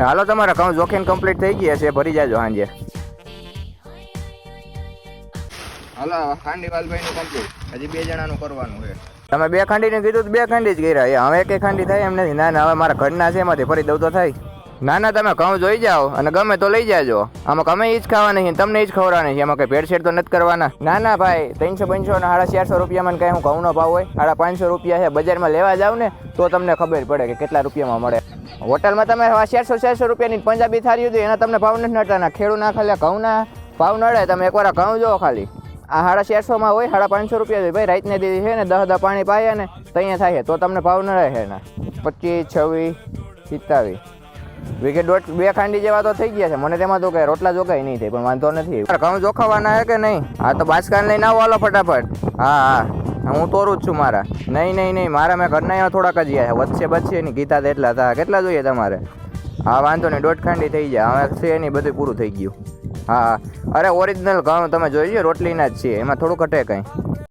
હાલો તમારા ઘઉં જોખીને કમ્પ્લીટ થઈ ગયા છે, ભરી જાજો સાંજે. હાલો ખાંડીવાલભાઈ નું કમ્પ્લીટ, હજી 2 જણાનું કરવાનું છે. તમે 2 ખાંડીને કીધું તો 2 ખાંડી જ કર્યા. હવે 1 ખાંડી થાય એમ નથી. ના ના, હવે મારા ઘરના છે એમાંથી ફરી દઉં તો થાય. ના ના, તમે ઘઉં જોઈ જાઓ અને ગમે તો લઈ જાજો. આમાં અમે ઈ જ ખાવાના છીએ, તમને ઈ જ ખવડાવવાની છે. એમાં કઈ ભેળસેળ તો નથી કરવાના. ના ના ભાઈ, 300 500 અને 450 રૂપિયામાં કઈ હું ઘઉંનો ભાવ હોય? 550 રૂપિયા છે. બજારમાં લેવા જાવ ને તો તમને ખબર પડે કે કેટલા રૂપિયામાં મળે. હોટલમાં તમે 400 રૂપિયાની પંજાબી થાળી હતી, એના તમને ભાવ નથી નડતા. ખેડૂત ના ખાલી ઘઉંના ભાવ નડે. તમે એકવાર ઘઉં જોવો ખાલી, આ 450 હોય, 550 રૂપિયા ભાઈ. રાતને દીધી છે ને 10 પાણી પાયા ને ત્યાં થાય તો તમને ભાવ નડે છે એના 25 26 27 વીઘે 2 ખાંડી જેવા તો થઈ ગયા છે. મને તેમાં તો કઈ રોટલા જોકાઈ નહીં થાય, પણ વાંધો નથી. ઘઉં જોખાવાના છે કે નહીં? હા તો બાસકાન લઈને આવો, હાલો ફટાફટ. હા હા, હું તોરું જ છું મારા. નહીં, મારા મેં ઘરના અહીંયા થોડાક જ ગયા છે. વચ્ચે બચશે નહીં, ગીતા તો એટલા હતા. કેટલા જોઈએ તમારે? હા વાંધો નહીં, 1.5 ખાંડી થઈ જાય. હવે છે નહીં, બધું પૂરું થઈ ગયું. હા, અરે ઓરિજિનલ ઘઉં તમે જોઈ લો, રોટલીના જ છે, એમાં થોડું ઘટે કંઈ.